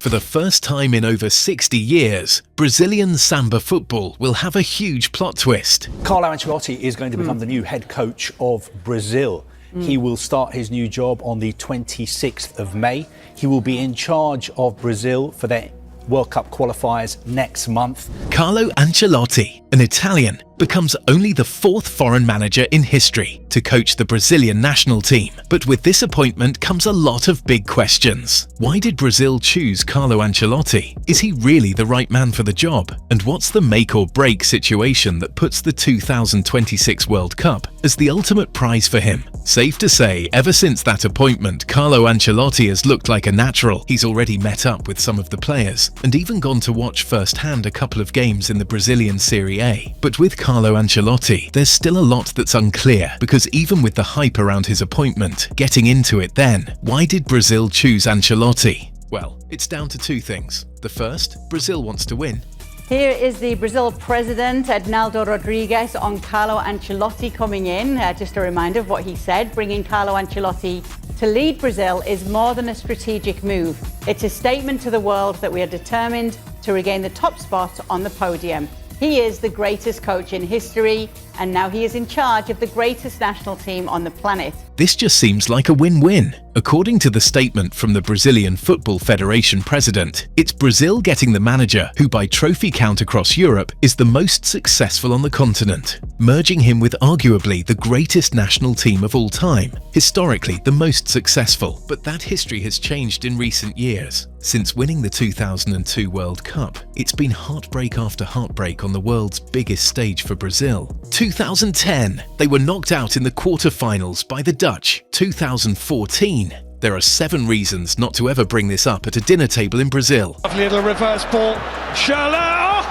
For the first time in over 60 years, Brazilian samba football will have a huge plot twist. Carlo Ancelotti is going to become the new head coach of Brazil. He will start his new job on the 26th of May. He will be in charge of Brazil for their World Cup qualifiers next month. Carlo Ancelotti, an Italian, becomes only the fourth foreign manager in history to coach the Brazilian national team. But with this appointment comes a lot of big questions. Why did Brazil choose Carlo Ancelotti? Is he really the right man for the job? And what's the make or break situation that puts the 2026 World Cup as the ultimate prize for him? Safe to say, ever since that appointment, Carlo Ancelotti has looked like a natural. He's already met up with some of the players and even gone to watch firsthand a couple of games in the Brazilian Serie A. But with Carlo Ancelotti, there's still a lot that's unclear, because even with the hype around his appointment, getting into it then, why did Brazil choose Ancelotti? Well, it's down to two things. The first, Brazil wants to win. Here is the Brazil president, Ednaldo Rodrigues, on Carlo Ancelotti coming in. Just a reminder of what he said, bringing Carlo Ancelotti to lead Brazil is more than a strategic move. It's a statement to the world that we are determined to regain the top spot on the podium. He is the greatest coach in history, and now he is in charge of the greatest national team on the planet. This just seems like a win-win. According to the statement from the Brazilian Football Federation president, it's Brazil getting the manager who by trophy count across Europe is the most successful on the continent, merging him with arguably the greatest national team of all time, historically the most successful. But that history has changed in recent years. Since winning the 2002 World Cup, it's been heartbreak after heartbreak on the world's biggest stage for Brazil. 2010, they were knocked out in the quarter-finals by the Dutch. 2014, there are 7 reasons not to ever bring this up at a dinner table in Brazil. Lovely little reverse ball. Schürrle! Oh!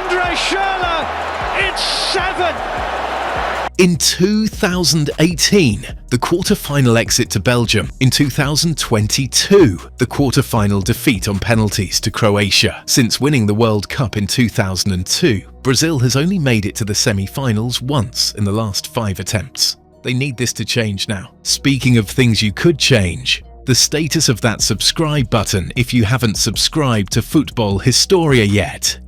Andre Schürrle! It's 7! In 2018, the quarter-final exit to Belgium. In 2022, the quarter-final defeat on penalties to Croatia. Since winning the World Cup in 2002, Brazil has only made it to the semi-finals once in the last 5 attempts. They need this to change now. Speaking of things you could change, the status of that subscribe button if you haven't subscribed to Futbol Historia yet.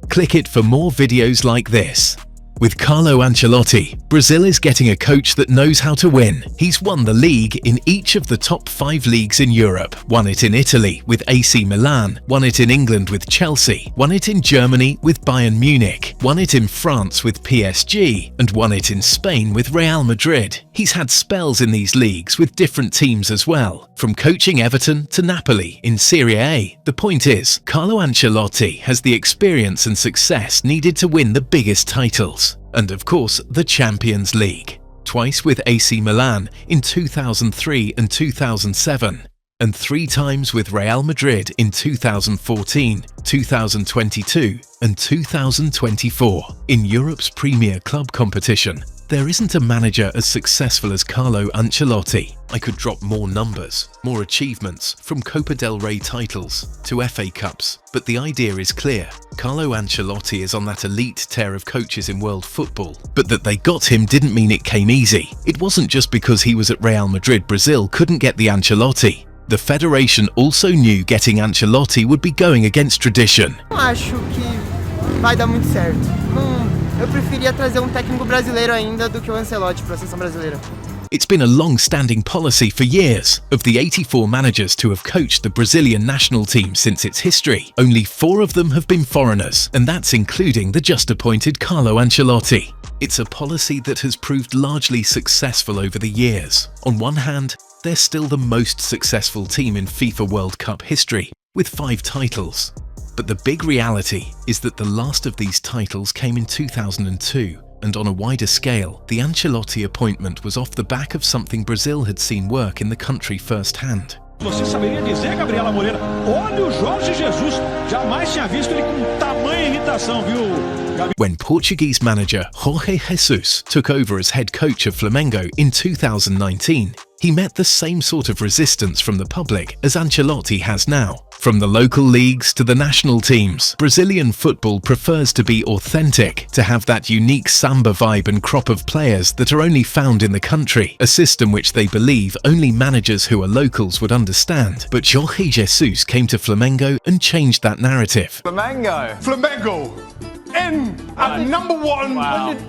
Click it for more videos like this. With Carlo Ancelotti, Brazil is getting a coach that knows how to win. He's won the league in each of the top 5 leagues in Europe, won it in Italy with AC Milan, won it in England with Chelsea, won it in Germany with Bayern Munich, won it in France with PSG, and won it in Spain with Real Madrid. He's had spells in these leagues with different teams as well, from coaching Everton to Napoli in Serie A. The point is, Carlo Ancelotti has the experience and success needed to win the biggest titles. And of course, the Champions League. Twice with AC Milan in 2003 and 2007, and 3 times with Real Madrid in 2014, 2022 and 2024. In Europe's premier club competition, there isn't a manager as successful as Carlo Ancelotti. I could drop more numbers, more achievements, from Copa del Rey titles to FA Cups, but the idea is clear. Carlo Ancelotti is on that elite tier of coaches in world football. But that they got him didn't mean it came easy. It wasn't just because he was at Real Madrid Brazil couldn't get the Ancelotti. The federation also knew getting Ancelotti would be going against tradition. Acho que vai dar muito certo. Eu preferia trazer técnico brasileiro ainda do que o Ancelotti para a seleção brasileira. It's been a long-standing policy for years. Of the 84 managers to have coached the Brazilian national team since its history, only 4 of them have been foreigners, and that's including the just-appointed Carlo Ancelotti. It's a policy that has proved largely successful over the years. On one hand, they're still the most successful team in FIFA World Cup history, with 5 titles. But the big reality is that the last of these titles came in 2002, and on a wider scale, the Ancelotti appointment was off the back of something Brazil had seen work in the country firsthand. Você saberia dizer, Gabriela Moreira, olha o Jorge Jesus, jamais tinha visto ele com tamanha irritação, viu? When Portuguese manager Jorge Jesus took over as head coach of Flamengo in 2019, he met the same sort of resistance from the public as Ancelotti has now. From the local leagues to the national teams, Brazilian football prefers to be authentic, to have that unique samba vibe and crop of players that are only found in the country, a system which they believe only managers who are locals would understand. But Jorge Jesus came to Flamengo and changed that narrative. Flamengo in at number one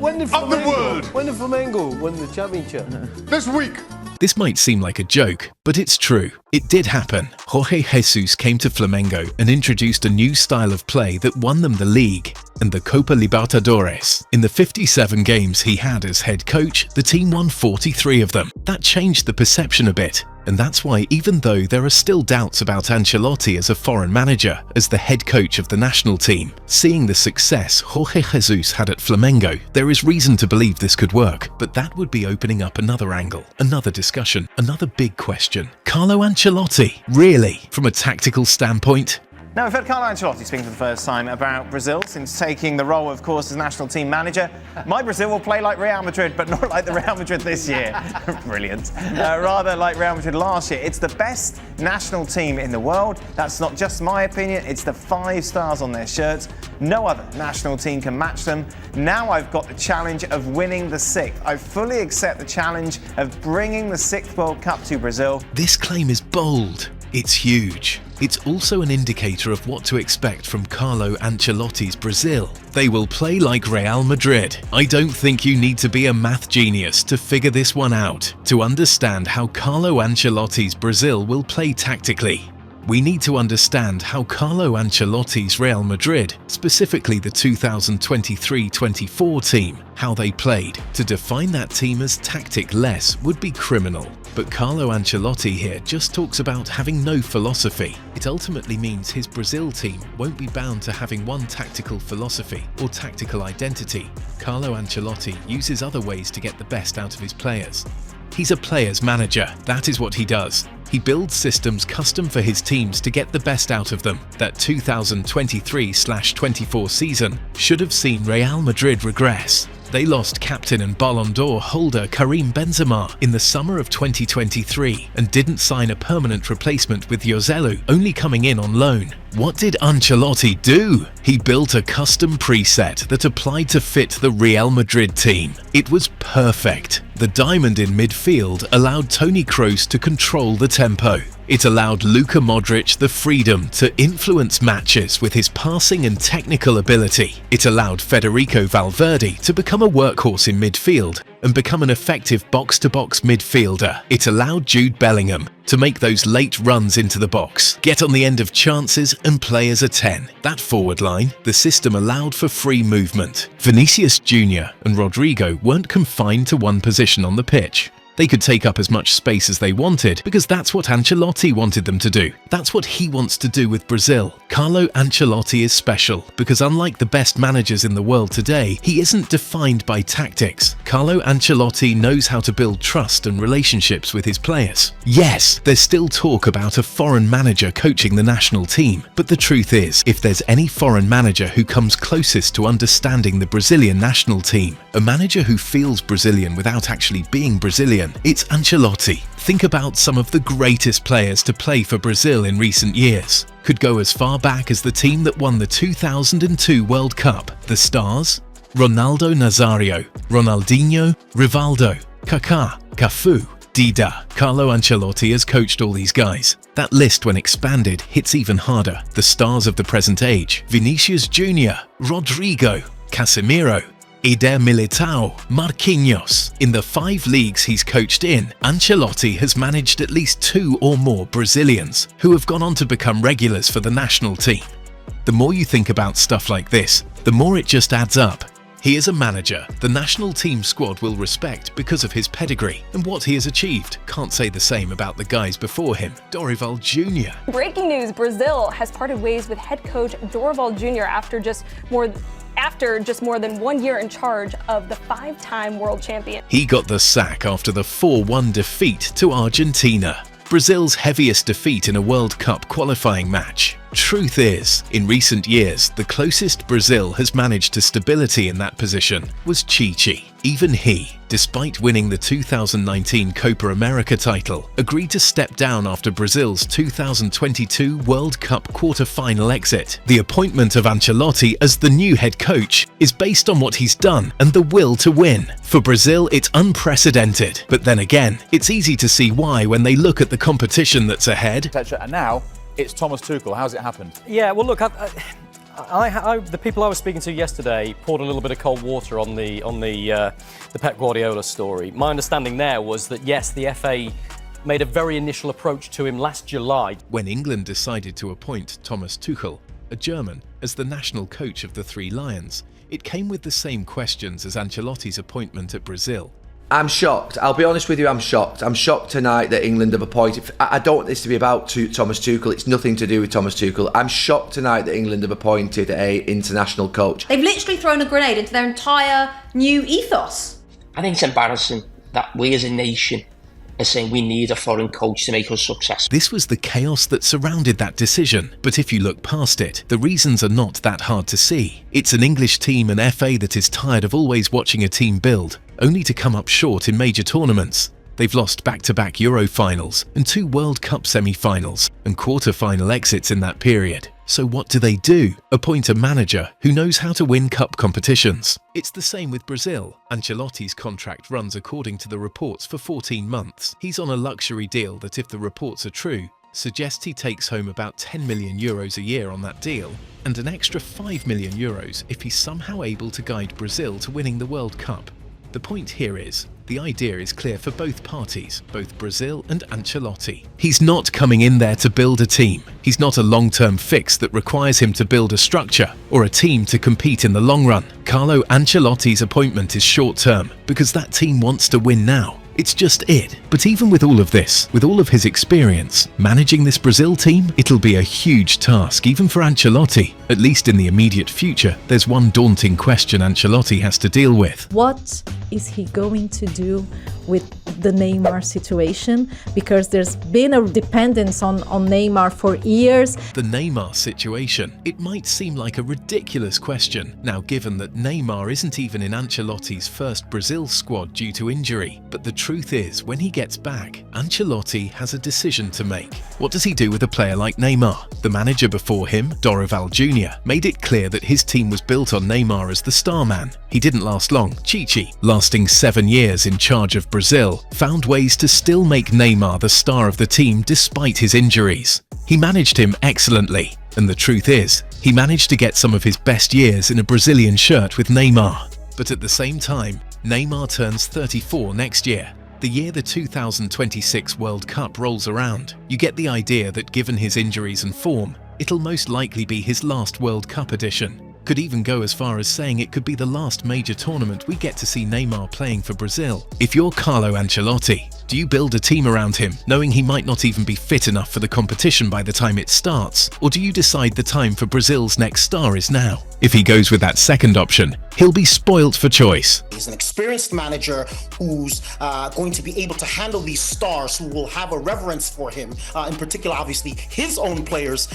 When did of the world When did Flamengo win the championship? this week. This might seem like a joke, but it's true. It did happen. Jorge Jesus came to Flamengo and introduced a new style of play that won them the league and the Copa Libertadores. In the 57 games he had as head coach, the team won 43 of them. That changed the perception a bit. And that's why, even though there are still doubts about Ancelotti as a foreign manager, as the head coach of the national team, seeing the success Jorge Jesus had at Flamengo, there is reason to believe this could work. But that would be opening up another angle, another discussion, another big question. Carlo Ancelotti, really? From a tactical standpoint? Now, we've heard Carlo Ancelotti speaking for the first time about Brazil since taking the role, of course, as national team manager. My Brazil will play like Real Madrid, but not like the Real Madrid this year. Brilliant. Rather like Real Madrid last year. It's the best national team in the world. That's not just my opinion. It's the 5 stars on their shirts. No other national team can match them. Now I've got the challenge of winning the 6th. I fully accept the challenge of bringing the 6th World Cup to Brazil. This claim is bold. It's huge. It's also an indicator of what to expect from Carlo Ancelotti's Brazil. They will play like Real Madrid. I don't think you need to be a math genius to figure this one out, to understand how Carlo Ancelotti's Brazil will play tactically. We need to understand how Carlo Ancelotti's Real Madrid, specifically the 2023-24 team, how they played. To define that team as tactic-less would be criminal. But Carlo Ancelotti here just talks about having no philosophy. It ultimately means his Brazil team won't be bound to having one tactical philosophy or tactical identity. Carlo Ancelotti uses other ways to get the best out of his players. He's a player's manager, that is what he does. He builds systems custom for his teams to get the best out of them. That 2023-24 season should have seen Real Madrid regress. They lost captain and Ballon d'Or holder Karim Benzema in the summer of 2023 and didn't sign a permanent replacement with Joselu, only coming in on loan. What did Ancelotti do? He built a custom preset that applied to fit the Real Madrid team. It was perfect. The diamond in midfield allowed Toni Kroos to control the tempo. It allowed Luka Modric the freedom to influence matches with his passing and technical ability. It allowed Federico Valverde to become a workhorse in midfield and become an effective box-to-box midfielder. It allowed Jude Bellingham to make those late runs into the box, get on the end of chances and play as a 10. That forward line, the system allowed for free movement. Vinicius Jr. and Rodrygo weren't confined to one position on the pitch. They could take up as much space as they wanted because that's what Ancelotti wanted them to do. That's what he wants to do with Brazil. Carlo Ancelotti is special because unlike the best managers in the world today, he isn't defined by tactics. Carlo Ancelotti knows how to build trust and relationships with his players. Yes, there's still talk about a foreign manager coaching the national team, but the truth is, if there's any foreign manager who comes closest to understanding the Brazilian national team, a manager who feels Brazilian without actually being Brazilian, it's Ancelotti. Think about some of the greatest players to play for Brazil in recent years. Could go as far back as the team that won the 2002 World Cup. The stars? Ronaldo Nazario, Ronaldinho, Rivaldo, Kaká, Cafu, Dida. Carlo Ancelotti has coached all these guys. That list, when expanded, hits even harder. The stars of the present age: Vinicius Jr, Rodrygo, Casemiro, Eder Militao, Marquinhos. In the 5 leagues he's coached in, Ancelotti has managed at least 2 or more Brazilians who have gone on to become regulars for the national team. The more you think about stuff like this, the more it just adds up. He is a manager the national team squad will respect because of his pedigree and what he has achieved. Can't say the same about the guys before him. Dorival Jr. Breaking news, Brazil has parted ways with head coach Dorival Jr. after just more than 1 year in charge of the 5-time world champion. He got the sack after the 4-1 defeat to Argentina, Brazil's heaviest defeat in a World Cup qualifying match. Truth is, in recent years, the closest Brazil has managed to stability in that position was Chichi. Even he, despite winning the 2019 Copa America title, agreed to step down after Brazil's 2022 World Cup quarter-final exit. The appointment of Ancelotti as the new head coach is based on what he's done and the will to win. For Brazil, it's unprecedented. But then again, it's easy to see why when they look at the competition that's ahead. And now, it's Thomas Tuchel. How's it happened? Yeah, well, look, the people I was speaking to yesterday poured a little bit of cold water on the Pep Guardiola story. My understanding there was that yes, the FA made a very initial approach to him last July. When England decided to appoint Thomas Tuchel, a German, as the national coach of the Three Lions, it came with the same questions as Ancelotti's appointment at Brazil. I'm shocked. I'll be honest with you, I'm shocked. I'm shocked tonight that England have appointed... I don't want this to be about Thomas Tuchel. It's nothing to do with Thomas Tuchel. I'm shocked tonight that England have appointed an international coach. They've literally thrown a grenade into their entire new ethos. I think it's embarrassing that we as a nation are saying we need a foreign coach to make us successful. This was the chaos that surrounded that decision, but if you look past it, the reasons are not that hard to see. It's an English team and FA that is tired of always watching a team build, only to come up short in major tournaments. They've lost back-to-back Euro finals and 2 World Cup semi-finals and quarter-final exits in that period. So what do? Appoint a manager who knows how to win cup competitions. It's the same with Brazil. Ancelotti's contract runs according to the reports for 14 months. He's on a luxury deal that, if the reports are true, suggests he takes home about 10 million euros a year on that deal, and an extra 5 million euros if he's somehow able to guide Brazil to winning the World Cup. The point here is, the idea is clear for both parties, both Brazil and Ancelotti. He's not coming in there to build a team. He's not a long-term fix that requires him to build a structure or a team to compete in the long run. Carlo Ancelotti's appointment is short-term because that team wants to win now. It's just it. But even with all of this, with all of his experience, managing this Brazil team, it'll be a huge task, even for Ancelotti. At least in the immediate future, there's one daunting question Ancelotti has to deal with. What is he going to do with the Neymar situation? Because there's been a dependence on Neymar for years. The Neymar situation. It might seem like a ridiculous question, now given that Neymar isn't even in Ancelotti's first Brazil squad due to injury. But the truth is, when he gets back, Ancelotti has a decision to make. What does he do with a player like Neymar? The manager before him, Rodrygo Jr, made it clear that his team was built on Neymar as the star man. He didn't last long. Chichi, lasting 7 years in charge of Brazil, found ways to still make Neymar the star of the team despite his injuries. He managed him excellently, and the truth is, he managed to get some of his best years in a Brazilian shirt with Neymar. But at the same time, Neymar turns 34 next year, the year the 2026 World Cup rolls around. You get the idea that given his injuries and form, it'll most likely be his last World Cup edition. Could even go as far as saying it could be the last major tournament we get to see Neymar playing for Brazil. If you're Carlo Ancelotti, do you build a team around him, knowing he might not even be fit enough for the competition by the time it starts? Or do you decide the time for Brazil's next star is now? If he goes with that second option, he'll be spoilt for choice. He's an experienced manager who's going to be able to handle these stars who will have a reverence for him. In particular, obviously, his own players,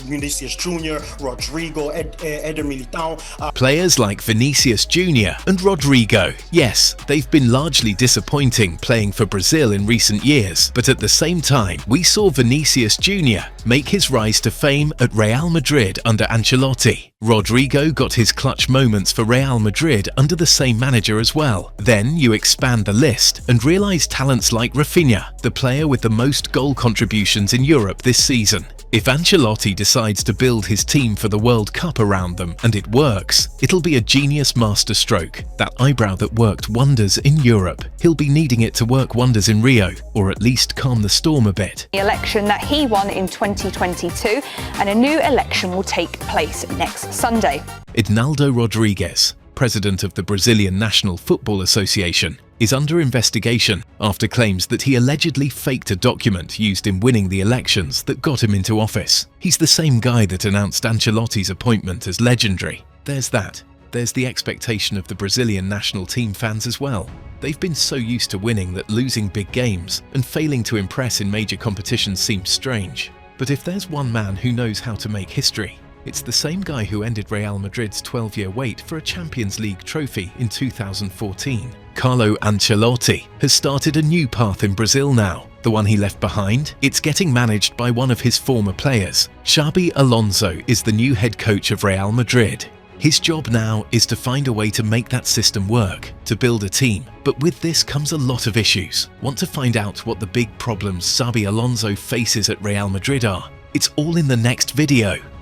Vinicius Jr, Rodrygo, Eder Militão. Players like Vinicius Jr and Rodrygo. Yes, they've been largely disappointing playing for Brazil in recent years, but at the same time, we saw Vinicius Jr make his rise to fame at Real Madrid under Ancelotti. Rodrygo got his clutch moments for Real Madrid under the same manager as well. Then you expand the list and realise talents like Raphinha, the player with the most goal contributions in Europe this season. If Ancelotti decides to build his team for the World Cup around them, and it works, it'll be a genius masterstroke, that eyebrow that worked wonders in Europe. He'll be needing it to work wonders in Rio, or at least calm the storm a bit. The election that he won in 2022, and a new election will take place next Sunday. Edinaldo Rodrigues, president of the Brazilian National Football Association, is under investigation after claims that he allegedly faked a document used in winning the elections that got him into office. He's the same guy that announced Ancelotti's appointment as legendary. There's that. There's the expectation of the Brazilian national team fans as well. They've been so used to winning that losing big games and failing to impress in major competitions seems strange. But if there's one man who knows how to make history, it's the same guy who ended Real Madrid's 12-year wait for a Champions League trophy in 2014. Carlo Ancelotti has started a new path in Brazil now. The one he left behind? It's getting managed by one of his former players. Xabi Alonso is the new head coach of Real Madrid. His job now is to find a way to make that system work, to build a team. But with this comes a lot of issues. Want to find out what the big problems Xabi Alonso faces at Real Madrid are? It's all in the next video.